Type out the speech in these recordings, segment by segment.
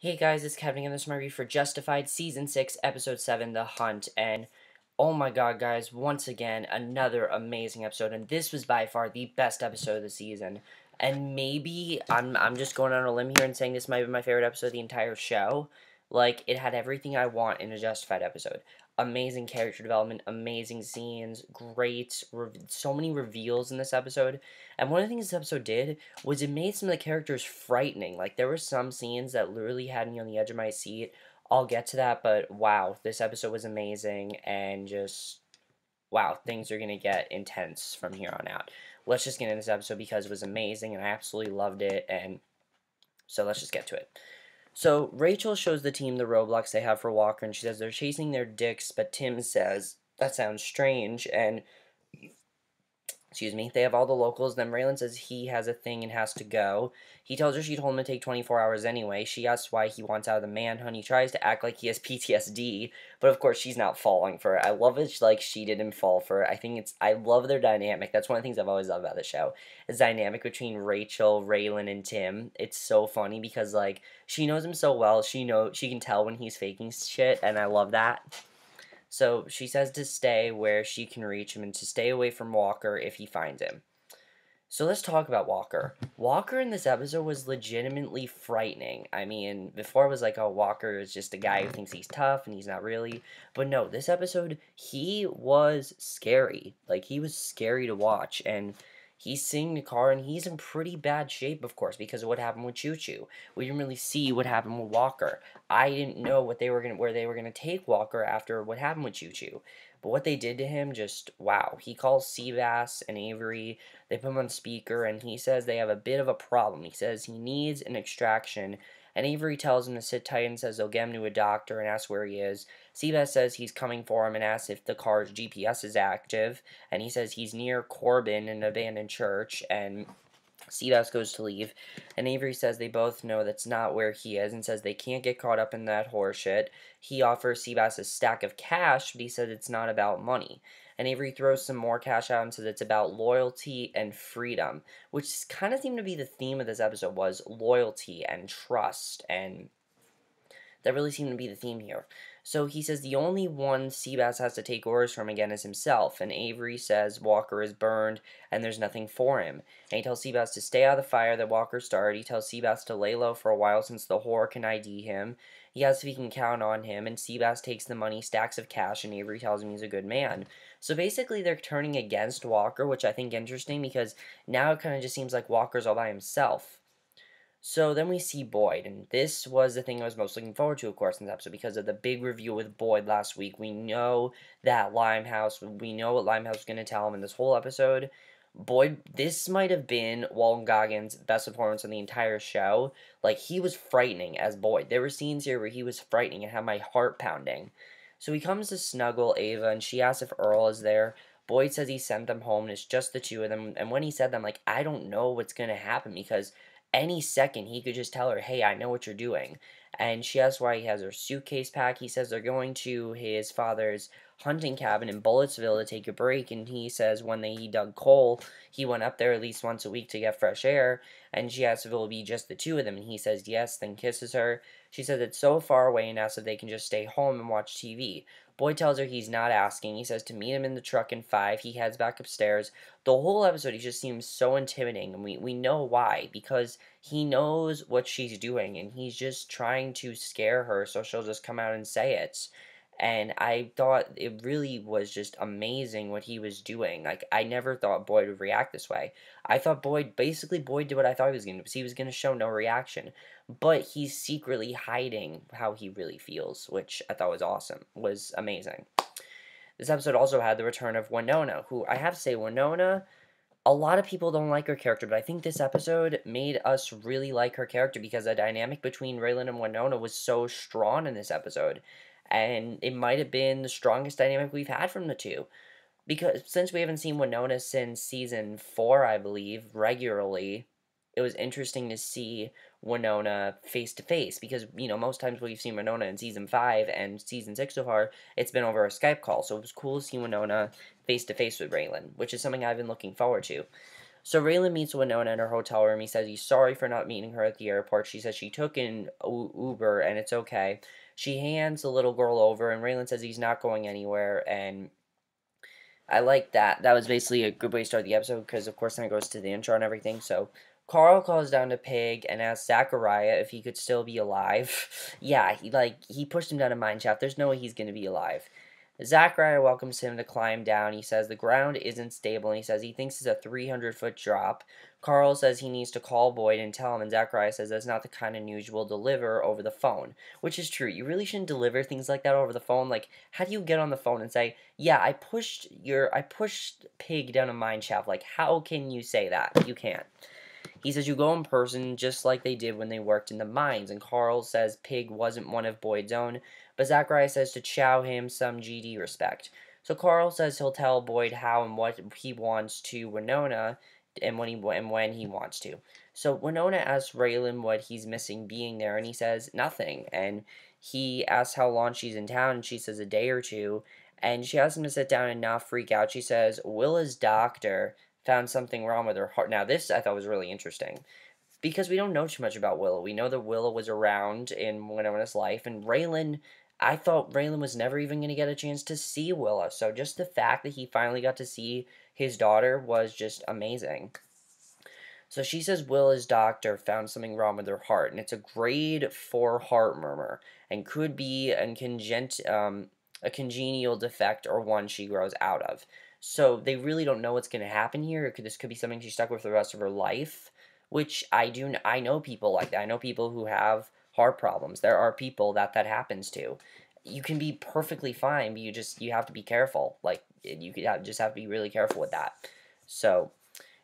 Hey guys, it's Kevin and this is my review for Justified Season 6, Episode 7, The Hunt, and oh my god guys, once again, another amazing episode, and this was by far the best episode of the season, and maybe, I'm just going on a limb here and saying this might be my favorite episode of the entire show. Like, it had everything I want in a Justified episode. Amazing character development, amazing scenes, great, so many reveals in this episode, and one of the things this episode did was it made some of the characters frightening. Like, there were some scenes that literally had me on the edge of my seat. I'll get to that, but wow, this episode was amazing, and just, wow, things are going to get intense from here on out. Let's just get into this episode because it was amazing, and I absolutely loved it, and so let's just get to it. So, Rachel shows the team the roadblocks they have for Walker, and she says they're chasing their dicks, but Tim says, that sounds strange, and excuse me, they have all the locals. Then Raylan says he has a thing and has to go. He tells her she told him to take 24 hours anyway. She asks why he wants out of the manhunt. He tries to act like he has PTSD, but of course she's not falling for it. I love it like she didn't fall for it. I love their dynamic. That's one of the things I've always loved about the show. Is dynamic between Rachel, Raylan, and Tim. It's so funny because like she knows him so well. She can tell when he's faking shit, and I love that. So she says to stay where she can reach him and to stay away from Walker if he finds him. So let's talk about Walker. Walker in this episode was legitimately frightening. I mean, before it was like, oh, Walker is just a guy who thinks he's tough and he's not really. But no, this episode, he was scary. Like, he was scary to watch. And he's sitting in the car and he's in pretty bad shape, of course, because of what happened with Choo Choo. We didn't really see what happened with Walker. I didn't know where they were gonna take Walker after what happened with Choo Choo. But what they did to him, just wow. He calls Seabass and Avery. They put him on speaker, and he says they have a bit of a problem. He says he needs an extraction, and Avery tells him to sit tight and says they'll get him to a doctor and asks where he is. Seabass says he's coming for him and asks if the car's GPS is active, and he says he's near Corbin, an abandoned church, and Seabass goes to leave, and Avery says they both know that's not where he is and says they can't get caught up in that horseshit. He offers Seabass a stack of cash, but he says it's not about money. And Avery throws some more cash out and says it's about loyalty and freedom, which kind of seemed to be the theme of this episode was loyalty and trust, and that really seemed to be the theme here. So he says the only one Seabass has to take orders from again is himself, and Avery says Walker is burned and there's nothing for him. And he tells Seabass to stay out of the fire that Walker started. He tells Seabass to lay low for a while since the whore can ID him. He asks if he can count on him, and Seabass takes the money, stacks of cash, and Avery tells him he's a good man. So basically they're turning against Walker, which I think interesting because now it kind of just seems like Walker's all by himself. So then we see Boyd, and this was the thing I was most looking forward to, of course, in this episode, because of the big review with Boyd last week. We know that we know what Limehouse was going to tell him in this whole episode. Boyd, this might have been Walton Goggins' best performance on the entire show. Like, he was frightening as Boyd. There were scenes here where he was frightening and had my heart pounding. So he comes to snuggle Ava, and she asks if Earl is there. Boyd says he sent them home, and it's just the two of them. And when he said that, I'm like, I don't know what's going to happen, because any second he could just tell her, hey, I know what you're doing. And she asks why he has her suitcase packed. He says they're going to his father's hunting cabin in Bulletsville to take a break, and he says when he dug coal, he went up there at least once a week to get fresh air, and she asks if it will be just the two of them, and he says yes, then kisses her. She says it's so far away and asks if they can just stay home and watch TV. Boyd tells her he's not asking. He says to meet him in the truck in 5. He heads back upstairs. The whole episode, he just seems so intimidating, and we know why, because he knows what she's doing, and he's just trying to scare her so she'll just come out and say it. And I thought it really was just amazing what he was doing. Like, I never thought Boyd would react this way. I thought Boyd did what I thought he was going to do. He was going to show no reaction. But he's secretly hiding how he really feels, which I thought was awesome, was amazing. This episode also had the return of Winona, who I have to say, Winona, a lot of people don't like her character, but I think this episode made us really like her character because the dynamic between Raylan and Winona was so strong in this episode. And it might have been the strongest dynamic we've had from the two. Because since we haven't seen Winona since season 4, I believe, regularly, it was interesting to see Winona face to face because, you know, most times we've seen Winona in season 5 and season 6 so far, it's been over a Skype call. So it was cool to see Winona face to face with Raylan, which is something I've been looking forward to. So Raylan meets Winona in her hotel room. He says he's sorry for not meeting her at the airport. She says she took an Uber and it's okay. She hands the little girl over, and Raylan says he's not going anywhere, and I like that. That was basically a good way to start the episode because, of course, then it goes to the intro and everything. So, Carl calls down to Pig and asks Zachariah if he could still be alive. Yeah, he pushed him down a mine shaft. There's no way he's gonna be alive. Zachariah welcomes him to climb down. He says the ground isn't stable, and he says he thinks it's a 300-foot drop. Carl says he needs to call Boyd and tell him, and Zachariah says that's not the kind of news we'll deliver over the phone, which is true. You really shouldn't deliver things like that over the phone. Like, how do you get on the phone and say, yeah, I pushed Pig down a mine shaft. Like, how can you say that? You can't. He says you go in person just like they did when they worked in the mines, and Carl says Pig wasn't one of Boyd's own, but Zachariah says to chow him some GD respect. So Carl says he'll tell Boyd how and what he wants to Winona, and when he wants to. So Winona asks Raylan what he's missing being there, and he says nothing. And he asks how long she's in town, and she says a day or two. And she asks him to sit down and not freak out. She says Willa's doctor found something wrong with her heart. Now this I thought was really interesting because we don't know too much about Willa. We know that Willa was around in Winona's life, and Raylan. I thought Raylan was never even going to get a chance to see Willa. So just the fact that he finally got to see his daughter was just amazing. So she says Willa's doctor found something wrong with her heart, and it's a grade 4 heart murmur, and could be a congenial defect or one she grows out of. So they really don't know what's going to happen here. This could be something she's stuck with the rest of her life, which I know people like that. I know people who have heart problems. There are people that happens to. You can be perfectly fine, but you have to be careful. Like just have to be really careful with that. So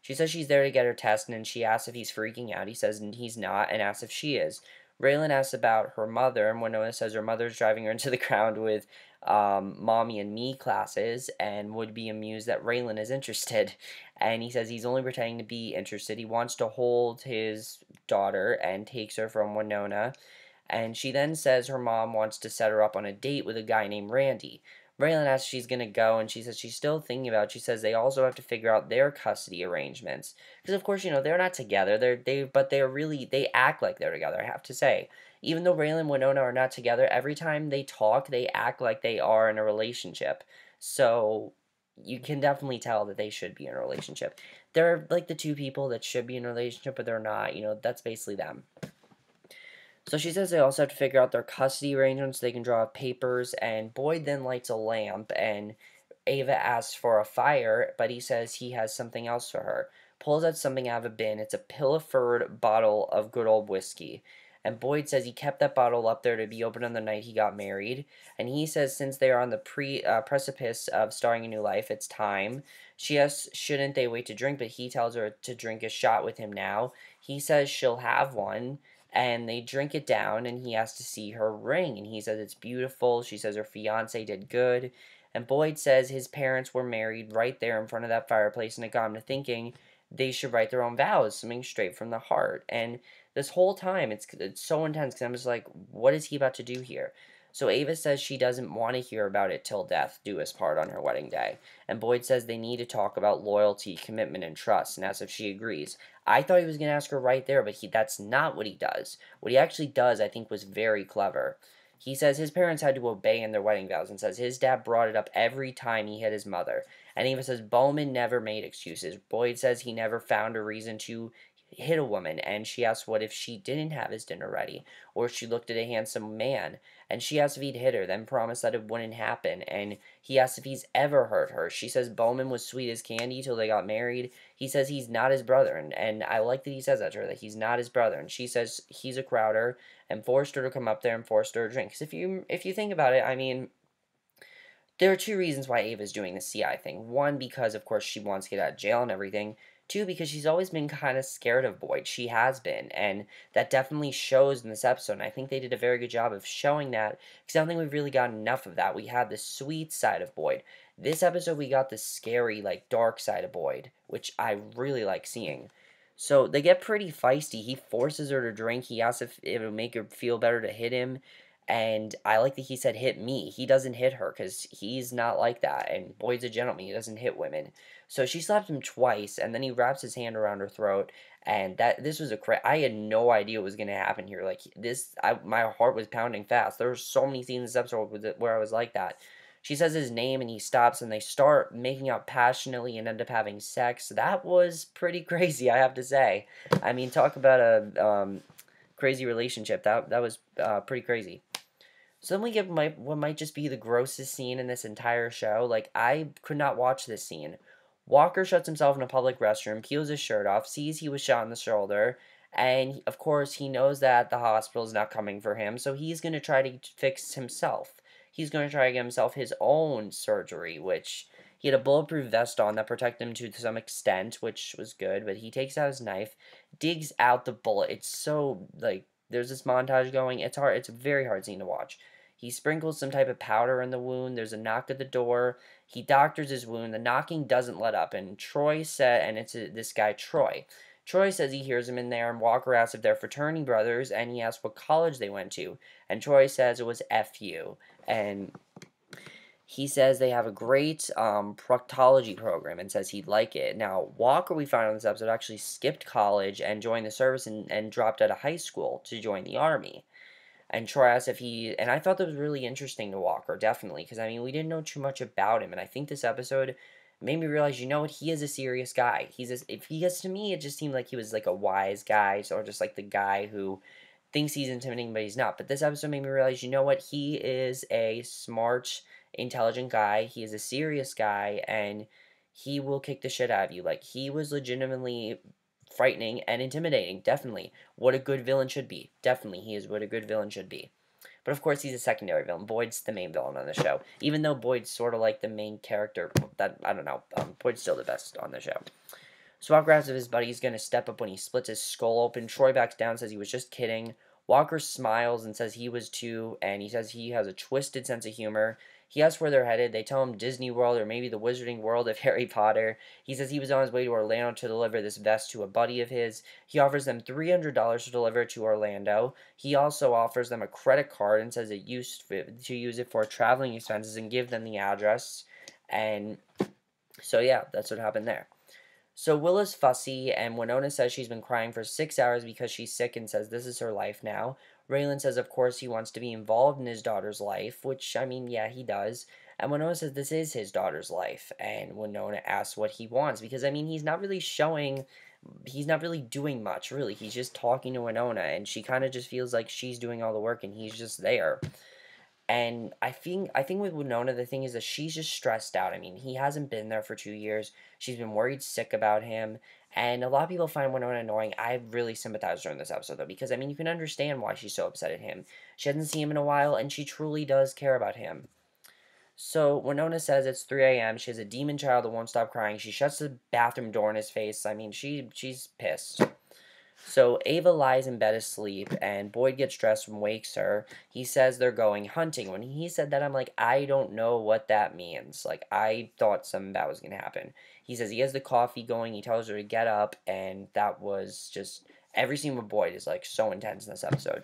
she says she's there to get her test, and she asks if he's freaking out. He says he's not, and asks if she is. Raylan asks about her mother, and Winona says her mother's driving her into the ground with Mommy and Me classes, and would be amused that Raylan is interested. And he says he's only pretending to be interested. He wants to hold his daughter and takes her from Winona. And she then says her mom wants to set her up on a date with a guy named Randy. Raylan asks if she's going to go, and she says she's still thinking about it. She says they also have to figure out their custody arrangements. Because, of course, they're not together. They act like they're together, I have to say. Even though Raylan and Winona are not together, every time they talk, they act like they are in a relationship. So, you can definitely tell that they should be in a relationship. They're like the two people that should be in a relationship, but they're not. That's basically them. So she says they also have to figure out their custody arrangements. They can draw up papers, and Boyd then lights a lamp, and Ava asks for a fire, but he says he has something else for her. Pulls out something out of a bin. It's a pilfered bottle of good old whiskey. And Boyd says he kept that bottle up there to be opened on the night he got married. And he says since they are on the precipice of starting a new life, it's time. She asks shouldn't they wait to drink, but he tells her to drink a shot with him now. He says she'll have one, and they drink it down, and he asks to see her ring, and he says it's beautiful. She says her fiance did good, and Boyd says his parents were married right there in front of that fireplace, and it got him to thinking they should write their own vows, something straight from the heart. And this whole time, it's so intense, because I'm just like, what is he about to do here? So Ava says she doesn't want to hear about it till death do us part on her wedding day. And Boyd says they need to talk about loyalty, commitment, and trust, and asks if she agrees. I thought he was going to ask her right there, but that's not what he does. What he actually does, I think, was very clever. He says his parents had to obey in their wedding vows, and says his dad brought it up every time he hit his mother. And Ava says Bowman never made excuses. Boyd says he never found a reason to hit a woman, and she asks what if she didn't have his dinner ready, or if she looked at a handsome man, and she asks if he'd hit her, then promised that it wouldn't happen, and he asks if he's ever hurt her. She says Bowman was sweet as candy till they got married. He says he's not his brother, and I like that he says that to her, that he's not his brother, and she says he's a Crowder, and forced her to come up there and forced her to drink. Because if you think about it, I mean, there are two reasons why Ava's doing the CI thing. One, because, of course, she wants to get out of jail and everything. Two, because she's always been kind of scared of Boyd. She has been, and that definitely shows in this episode, and I think they did a very good job of showing that, because I don't think we've really got enough of that. We had the sweet side of Boyd. This episode, we got the scary, dark side of Boyd, which I really like seeing. So, they get pretty feisty. He forces her to drink. He asks if it would make her feel better to hit him, And I like that he said hit me. He doesn't hit her because he's not like that. And Boyd's a gentleman. He doesn't hit women. So she slapped him twice, and then he wraps his hand around her throat. And this was I had no idea what was gonna happen here. Like my heart was pounding fast. There were so many scenes in this episode where I was like that. She says his name, and he stops, and they start making out passionately and end up having sex. That was pretty crazy, I have to say. I mean, talk about a crazy relationship. That was pretty crazy. So then we get what might just be the grossest scene in this entire show. Like, I could not watch this scene. Walker shuts himself in a public restroom, peels his shirt off, sees he was shot in the shoulder, and of course he knows that the hospital is not coming for him, so he's going to try to fix himself. He's going to try to get himself his own surgery, which he had a bulletproof vest on that protected him to some extent, which was good, but he takes out his knife, digs out the bullet. It's so, like, there's this montage going. It's hard. It's a very hard scene to watch. He sprinkles some type of powder in the wound. There's a knock at the door. He doctors his wound. The knocking doesn't let up. And Troy said, and it's this guy, Troy. Troy says he hears him in there, and Walker asks if they're fraternity brothers, and he asks what college they went to. And Troy says it was FU. And he says they have a great proctology program and says he'd like it. Now, Walker, we find on this episode, actually skipped college and joined the service and dropped out of high school to join the Army. And Troy asked if and I thought that was really interesting to Walker, definitely, because, I mean, we didn't know too much about him, and I think this episode made me realize, you know what, he is a serious guy. To me, it just seemed like he was, like, a wise guy, or just, like, the guy who thinks he's intimidating, but he's not. But this episode made me realize, you know what, he is a smart, intelligent guy, he is a serious guy, and he will kick the shit out of you. Like, he was legitimately frightening and intimidating, definitely. What a good villain should be. Definitely, he is what a good villain should be. But of course, he's a secondary villain. Boyd's the main villain on the show. Even though Boyd's sort of like the main character, I don't know. Boyd's still the best on the show. So Walker asks if his buddy's going to step up when he splits his skull open. Troy backs down, says he was just kidding. Walker smiles and says he was too, and he says he has a twisted sense of humor. He asks where they're headed. They tell him Disney World or maybe the Wizarding World of Harry Potter. He says he was on his way to Orlando to deliver this vest to a buddy of his. He offers them $300 to deliver it to Orlando. He also offers them a credit card and says to use it for traveling expenses and give them the address. And so yeah, that's what happened there. So Willa's fussy, and Winona says she's been crying for 6 hours because she's sick and says this is her life now. Raylan says, of course, he wants to be involved in his daughter's life, which, I mean, yeah, he does. And Winona says this is his daughter's life, and Winona asks what he wants, because, I mean, he's not really doing much, really. He's just talking to Winona, and she kind of just feels like she's doing all the work, and he's just there. And I think with Winona, the thing is that she's just stressed out. I mean, he hasn't been there for 2 years. She's been worried sick about him. And a lot of people find Winona annoying. I really sympathize during this episode, though, because, I mean, you can understand why she's so upset at him. She hasn't seen him in a while, and she truly does care about him. So Winona says it's 3 a.m. She has a demon child that won't stop crying. She shuts the bathroom door in his face. I mean, she's pissed. So Ava lies in bed asleep, and Boyd gets dressed and wakes her. He says they're going hunting. When he said that, I'm like, I don't know what that means. Like, I thought something bad was going to happen. He says he has the coffee going. He tells her to get up, and that was just... Every scene with Boyd is, like, so intense in this episode.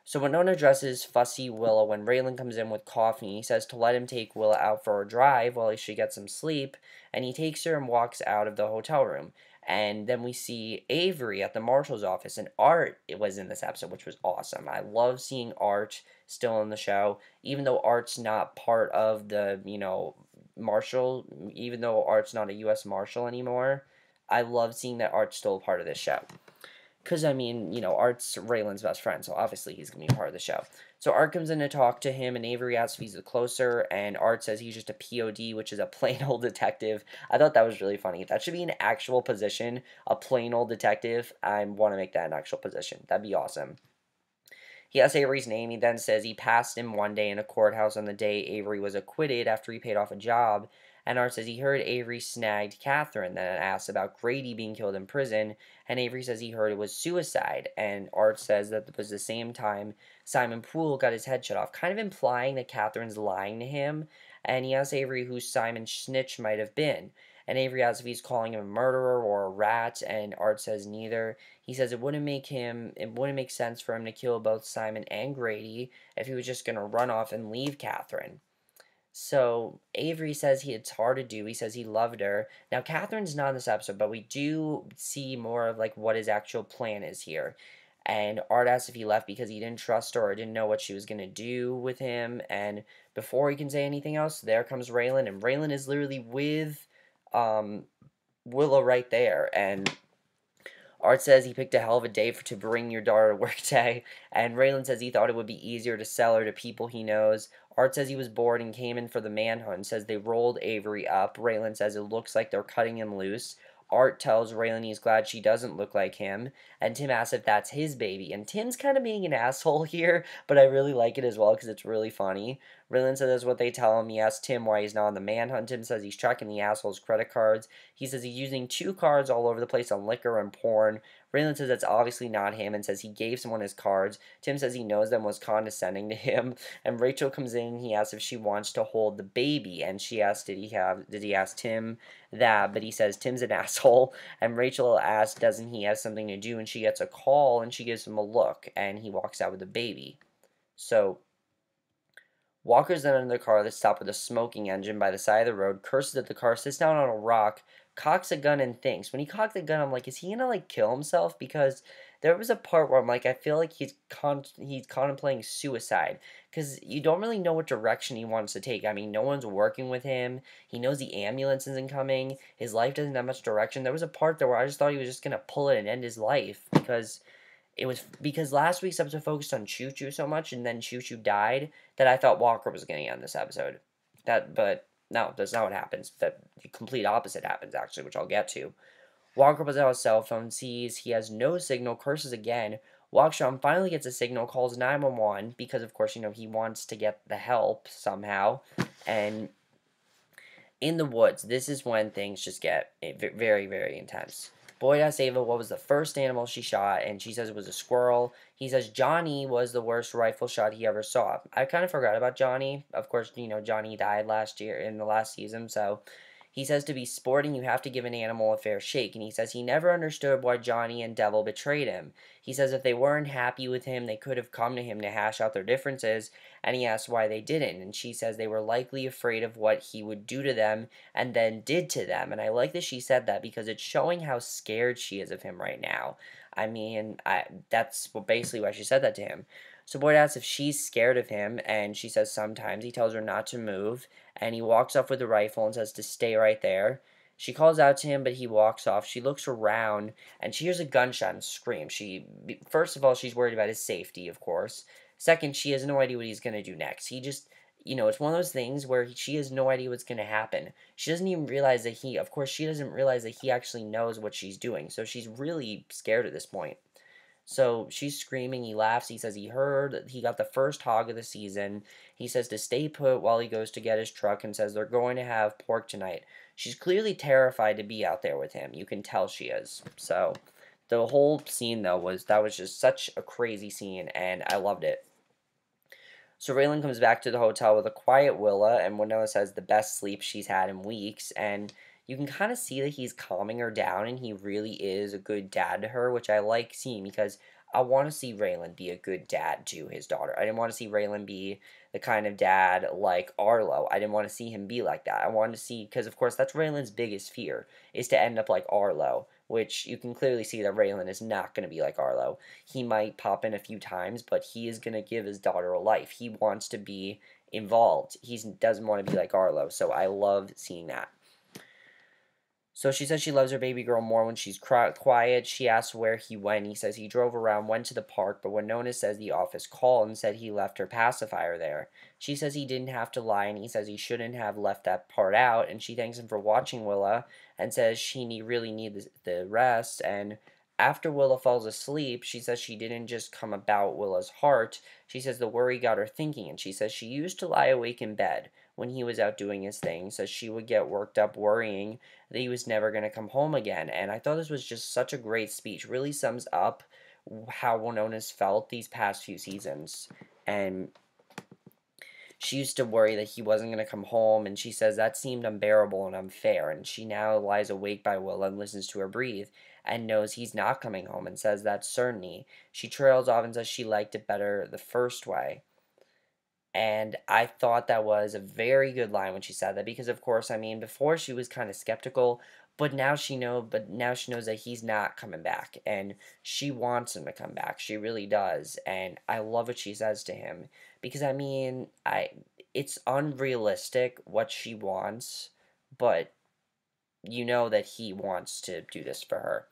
So Winona dresses fussy Willa when Raylan comes in with coffee. He says to let him take Willa out for a drive while she gets some sleep, and he takes her and walks out of the hotel room. And then we see Avery at the marshal's office, and Art was in this episode, which was awesome. I love seeing Art still in the show, even though Art's not part of the, marshal, even though Art's not a U.S. Marshal anymore. I love seeing that Art's still a part of this show. Because, I mean, Art's Raylan's best friend, so obviously he's going to be part of the show. So Art comes in to talk to him, and Avery asks if he's closer, and Art says he's just a POD, which is a plain old detective. I thought that was really funny. That should be an actual position, a plain old detective. I want to make that an actual position. That'd be awesome. He asks Avery's name. He then says he passed him one day in a courthouse on the day Avery was acquitted after he paid off a job. And Art says he heard Avery snagged Catherine, then asks about Grady being killed in prison, and Avery says he heard it was suicide, and Art says that it was the same time Simon Poole got his head shut off, kind of implying that Catherine's lying to him, and he asks Avery who Simon Snitch might have been. And Avery asks if he's calling him a murderer or a rat, and Art says neither. He says it wouldn't make sense for him to kill both Simon and Grady if he was just gonna run off and leave Catherine. So Avery says it's hard to do. He says he loved her. Now Catherine's not in this episode, but we do see more of like what his actual plan is here. And Art asks if he left because he didn't trust her or didn't know what she was gonna do with him. And before he can say anything else, there comes Raylan, and Raylan is literally with um, Willow right there. And Art says he picked a hell of a day to bring your daughter to work day, and Raylan says he thought it would be easier to sell her to people he knows. Art says he was bored and came in for the manhunt, says they rolled Avery up. Raylan says it looks like they're cutting him loose. Art tells Raylan he's glad she doesn't look like him, and Tim asks if that's his baby. And Tim's kind of being an asshole here, but I really like it as well because it's really funny. Raylan says that's what they tell him. He asks Tim why he's not on the manhunt. Tim says he's tracking the asshole's credit cards. He says he's using 2 cards all over the place on liquor and porn. Raylan says that's obviously not him and says he gave someone his cards. Tim says he knows them, was condescending to him. And Rachel comes in and he asks if she wants to hold the baby. And she asks, did he ask Tim that? But he says Tim's an asshole. And Rachel asks, doesn't he have something to do? And she gets a call and she gives him a look. And he walks out with the baby. So Walker's then in the car that stopped with a smoking engine by the side of the road, curses at the car, sits down on a rock, cocks a gun, and thinks. When he cocked the gun, I'm like, is he gonna like kill himself? Because there was a part where I'm like, I feel like he's contemplating suicide because you don't really know what direction he wants to take. I mean, no one's working with him. He knows the ambulance isn't coming. His life doesn't have much direction. There was a part there where I just thought he was just gonna pull it and end his life because last week's episode focused on Choo Choo so much, and then Choo Choo died, that I thought Walker was going to end this episode. But no, that's not what happens. The complete opposite happens, actually, which I'll get to. Walker pulls out his cell phone, sees he has no signal, curses again. Walkstrom finally gets a signal, calls 911, because, of course, he wants to get the help somehow. And in the woods, this is when things just get very, very intense. Boyd asks Ava what was the first animal she shot, and she says it was a squirrel. He says Johnny was the worst rifle shot he ever saw. I kind of forgot about Johnny. Of course, Johnny died last year in the last season, so he says to be sporting, you have to give an animal a fair shake, and he says he never understood why Johnny and Devil betrayed him. He says if they weren't happy with him, they could have come to him to hash out their differences, and he asks why they didn't, and she says they were likely afraid of what he would do to them and then did to them, and I like that she said that because it's showing how scared she is of him right now. I mean, that's basically why she said that to him. So Boyd asks if she's scared of him, and she says sometimes. He tells her not to move, and he walks off with the rifle and says to stay right there. She calls out to him, but he walks off. She looks around, and she hears a gunshot and screams. First of all, she's worried about his safety, of course. Second, she has no idea what he's going to do next. It's one of those things where she has no idea what's going to happen. She doesn't even realize that she doesn't realize that he actually knows what she's doing. So she's really scared at this point. So she's screaming, he laughs, he says he heard, he got the first hog of the season. He says to stay put while he goes to get his truck and says they're going to have pork tonight. She's clearly terrified to be out there with him. You can tell she is. So the whole scene, though, was just such a crazy scene, and I loved it. So Raylan comes back to the hotel with a quiet Willa, and Winona says the best sleep she's had in weeks, and you can kind of see that he's calming her down, and he really is a good dad to her, which I like seeing because I want to see Raylan be a good dad to his daughter. I didn't want to see Raylan be the kind of dad like Arlo. I didn't want to see him be like that. I wanted to see, because of course that's Raylan's biggest fear, is to end up like Arlo, which you can clearly see that Raylan is not going to be like Arlo. He might pop in a few times, but he is going to give his daughter a life. He wants to be involved. He doesn't want to be like Arlo, so I love seeing that. So she says she loves her baby girl more when she's quiet. She asks where he went. He says he drove around, went to the park, but Winona says the office called and said he left her pacifier there. She says he didn't have to lie, and he says he shouldn't have left that part out, and she thanks him for watching Willa and says she really needs the rest, and after Willa falls asleep, she says she didn't just come about Willa's heart. She says the worry got her thinking, and she says she used to lie awake in bed when he was out doing his thing, so she would get worked up worrying that he was never going to come home again. And I thought this was just such a great speech. Really sums up how Winona's felt these past few seasons. And She used to worry that he wasn't going to come home, and she says that seemed unbearable and unfair, and she now lies awake by Will and listens to her breathe, and knows he's not coming home, and says that's certainty. She trails off and says she liked it better the first way. And I thought that was a very good line when she said that because of course, I mean, before she was kind of skeptical, but now she knows that he's not coming back and she wants him to come back. She really does. And I love what she says to him because I mean, I it's unrealistic what she wants, but you know that he wants to do this for her.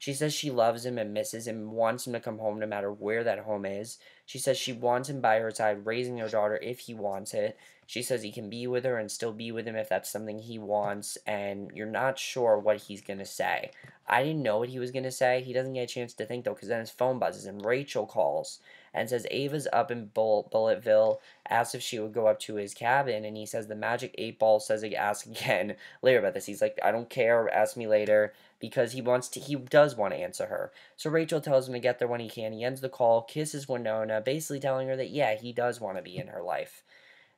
She says she loves him and misses him and wants him to come home no matter where that home is. She says she wants him by her side, raising their daughter if he wants it. She says he can be with her and still be with him if that's something he wants, and you're not sure what he's going to say. I didn't know what he was going to say. He doesn't get a chance to think, though, because then his phone buzzes, and Rachel calls and says Ava's up in Bulletville, asks if she would go up to his cabin, and he says the magic 8 ball says ask again later about this. He's like, I don't care, ask me later because he does want to answer her. So Rachel tells him to get there when he can. He ends the call, kisses Winona, basically telling her that yeah, he does want to be in her life.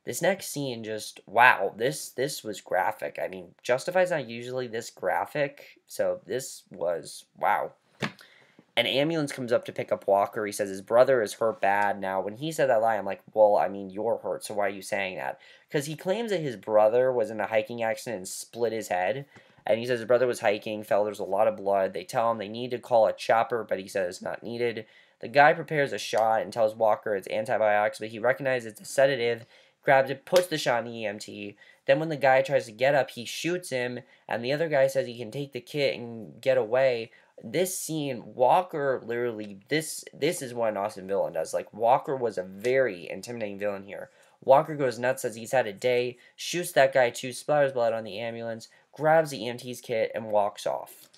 This next scene just wow, this was graphic. I mean, Justified's not usually this graphic, so this was wow. An ambulance comes up to pick up Walker. He says his brother is hurt bad. Now, when he said that line, I'm like, well, I mean, you're hurt, so why are you saying that? Because he claims that his brother was in a hiking accident and split his head. And he says his brother was hiking, fell, there's a lot of blood. They tell him they need to call a chopper, but he says it's not needed. The guy prepares a shot and tells Walker it's antibiotics, but he recognizes it's a sedative, grabs it, puts the shot in the EMT. Then when the guy tries to get up, he shoots him, and the other guy says he can take the kit and get away. This scene, Walker literally, this is what an awesome villain does. Like, Walker was a very intimidating villain here. Walker goes nuts, says he's had a day, shoots that guy too, splatters blood on the ambulance, grabs the EMT's kit, and walks off.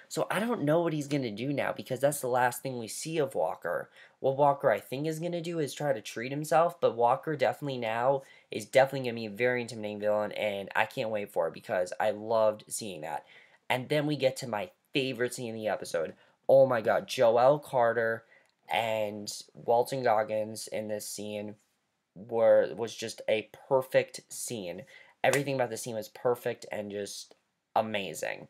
So I don't know what he's going to do now because that's the last thing we see of Walker. What Walker I think is going to do is try to treat himself, but Walker definitely now is definitely going to be a very intimidating villain, and I can't wait for it because I loved seeing that. And then we get to my favorite scene in the episode. Oh my god, Joelle Carter and Walton Goggins in this scene was just a perfect scene. Everything about the scene was perfect and just amazing.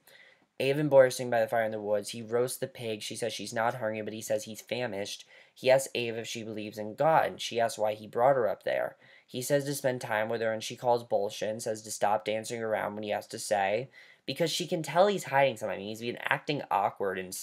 Ava and Boy are sitting by the fire in the woods. He roasts the pig. She says she's not hungry, but he says he's famished. He asks Ava if she believes in God, and she asks why he brought her up there. He says to spend time with her, and she calls bullshit and says to stop dancing around when he has to say, because she can tell he's hiding something. I mean, he's been acting awkward and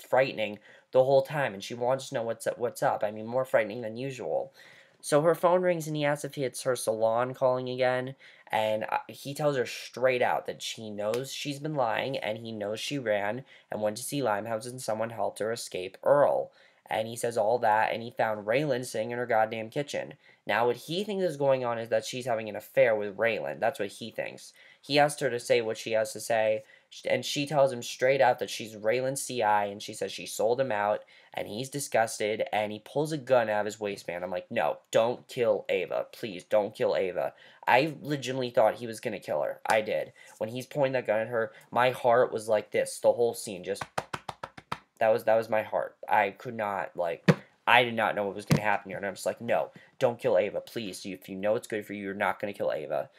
frightening the whole time, and she wants to know what's up. I mean, more frightening than usual. So her phone rings, and he asks if it's her salon calling again. And he tells her straight out that she knows she's been lying, and he knows she ran and went to see Limehouse and someone helped her escape Earl. And he says all that, and he found Raylan sitting in her goddamn kitchen. Now, what he thinks is going on is that she's having an affair with Raylan. That's what he thinks. He asked her to say what she has to say, and she tells him straight out that she's Raylan's CI, and she says she sold him out, and he's disgusted, and he pulls a gun out of his waistband. I'm like, no, don't kill Ava. Please, don't kill Ava. I legitimately thought he was going to kill her. I did. When he's pointing that gun at her, my heart was like this. The whole scene just... That was my heart. I could not, like... I did not know what was going to happen here. And I'm just like, no, don't kill Ava. Please. If you know it's good for you, you're not going to kill Ava.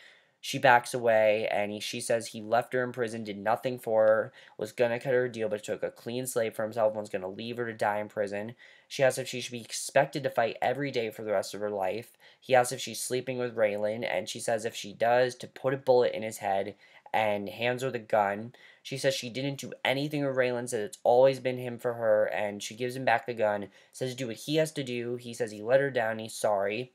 She backs away, and she says he left her in prison, did nothing for her, was going to cut her a deal, but took a clean slate for himself, and was going to leave her to die in prison. She asks if she should be expected to fight every day for the rest of her life. He asks if she's sleeping with Raylan, and she says if she does, to put a bullet in his head, and hands her the gun. She says she didn't do anything with Raylan, says it's always been him for her, and she gives him back the gun, says do what he has to do. He says he let her down, he's sorry.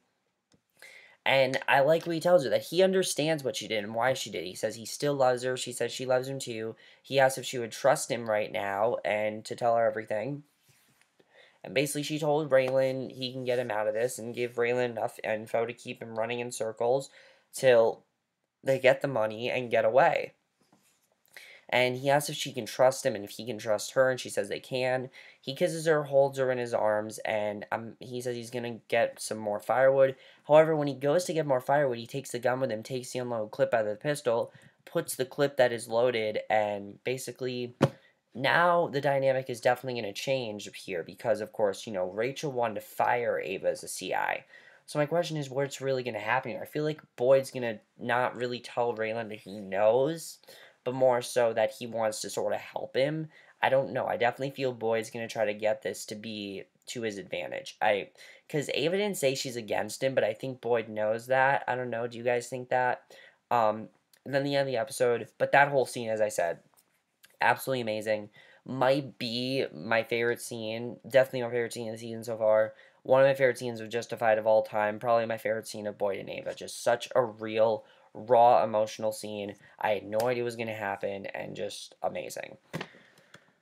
And I like what he tells her, that he understands what she did and why she did. He says he still loves her. She says she loves him too. He asks if she would trust him right now and to tell her everything. And basically she told Raylan he can get him out of this and give Raylan enough info to keep him running in circles till they get the money and get away. And he asks if she can trust him and if he can trust her, and she says they can. He kisses her, holds her in his arms, and he says he's going to get some more firewood. However, when he goes to get more firewood, he takes the gun with him, takes the unloaded clip out of the pistol, puts the clip that is loaded, and basically now the dynamic is definitely going to change here because, of course, you know, Rachel wanted to fire Ava as a CI. So my question is, what's really going to happen here? I feel like Boyd's going to not really tell Raylan that he knows, but more so that he wants to sort of help him. I don't know. I definitely feel Boyd's going to try to get this to be to his advantage. Because Ava didn't say she's against him, but I think Boyd knows that. I don't know. Do you guys think that? And then the end of the episode, but that whole scene, as I said, absolutely amazing. Might be my favorite scene. Definitely my favorite scene of the season so far. One of my favorite scenes of Justified of all time. Probably my favorite scene of Boyd and Ava. Just such a real, raw, emotional scene. I had no idea what was going to happen, and just amazing.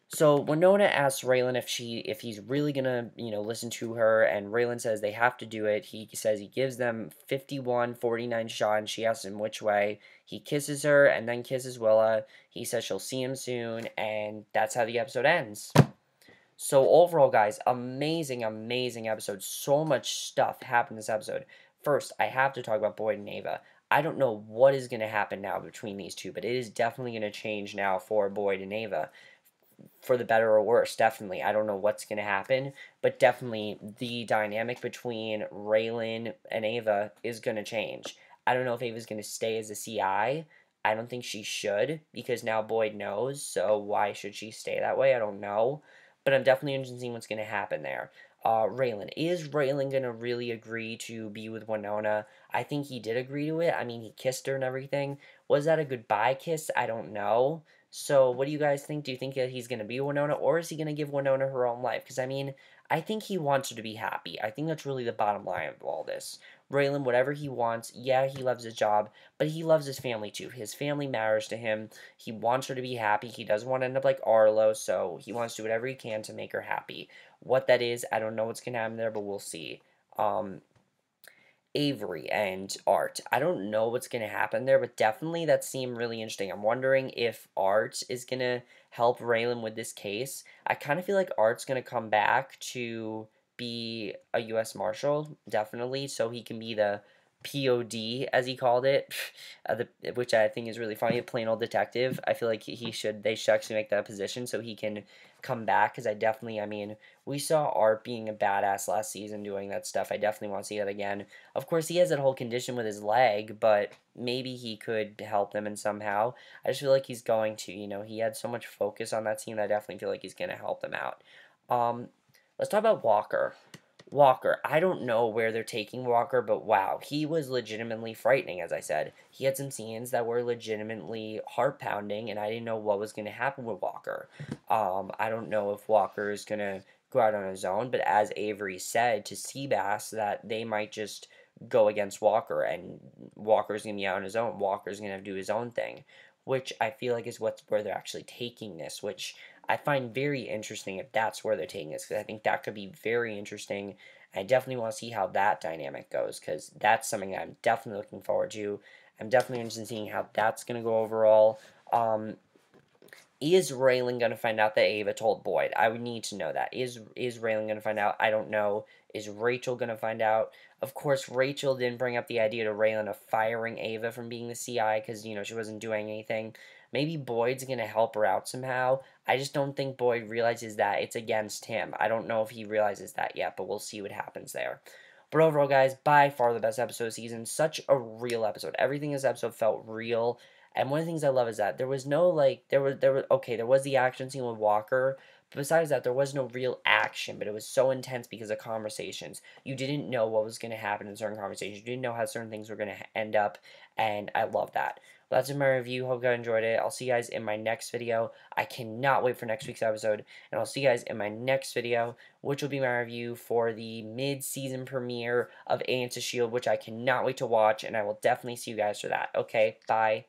So Winona asks Raylan if he's really gonna listen to her, and Raylan says they have to do it. He says he gives them 51-49 shot, and she asks him which way. He kisses her and then kisses Willa. He says she'll see him soon, and that's how the episode ends. So overall, guys, amazing, amazing episode. So much stuff happened this episode. First, I have to talk about Boyd and Ava. I don't know what is going to happen now between these two, but it is definitely going to change now for Boyd and Ava, for the better or worse, definitely. I don't know what's going to happen, but definitely the dynamic between Raylan and Ava is going to change. I don't know if Ava's going to stay as a CI. I don't think she should, because now Boyd knows, so why should she stay that way? I don't know, but I'm definitely interested in seeing what's going to happen there. Raylan. Is Raylan going to really agree to be with Winona? I think he did agree to it. I mean, he kissed her and everything. Was that a goodbye kiss? I don't know. So, what do you guys think? Do you think that he's going to be Winona, or is he going to give Winona her own life? Because, I mean, I think he wants her to be happy. I think that's really the bottom line of all this. Raylan, whatever he wants, yeah, he loves his job, but he loves his family too. His family matters to him. He wants her to be happy. He doesn't want to end up like Arlo, so he wants to do whatever he can to make her happy. What that is, I don't know what's going to happen there, but we'll see. Avery and Art. I don't know what's going to happen there, but definitely that seemed really interesting. I'm wondering if Art is going to help Raylan with this case. I kind of feel like Art's going to come back to be a U.S. Marshal, definitely, so he can be the POD, as he called it, which I think is really funny, plain old detective. I feel like they should actually make that position so he can come back, because I mean, we saw Art being a badass last season doing that stuff. I definitely want to see that again. Of course, he has that whole condition with his leg, but maybe he could help them in somehow. I just feel like he's going to, he had so much focus on that team that I definitely feel like he's going to help them out. Let's talk about Walker. Walker, I don't know where they're taking Walker, but wow, he was legitimately frightening, as I said. He had some scenes that were legitimately heart-pounding, and I didn't know what was going to happen with Walker. I don't know if Walker is going to go out on his own, but as Avery said to Seabass, that they might just go against Walker, and Walker's going to be out on his own. Walker's going to do his own thing, which I feel like is where they're actually taking this, which I find very interesting if that's where they're taking this, because I think that could be very interesting. I definitely want to see how that dynamic goes, because that's something that I'm definitely looking forward to. I'm definitely interested in seeing how that's going to go overall. Is Raylan going to find out that Ava told Boyd? I would need to know that. Is Raylan going to find out? I don't know. Is Rachel going to find out? Of course, Rachel didn't bring up the idea to Raylan of firing Ava from being the CI because, she wasn't doing anything. Maybe Boyd's going to help her out somehow. I just don't think Boyd realizes that it's against him. I don't know if he realizes that yet, but we'll see what happens there. But overall, guys, by far the best episode of the season. Such a real episode. Everything in this episode felt real. And one of the things I love is that there was no, there was the action scene with Walker, but besides that, there was no real action, but it was so intense because of conversations. You didn't know what was going to happen in certain conversations. You didn't know how certain things were going to end up, and I love that. Well, that's my review. Hope you guys enjoyed it. I'll see you guys in my next video. I cannot wait for next week's episode, and I'll see you guys in my next video, which will be my review for the mid-season premiere of Agents of S.H.I.E.L.D., which I cannot wait to watch, and I will definitely see you guys for that. Okay, bye.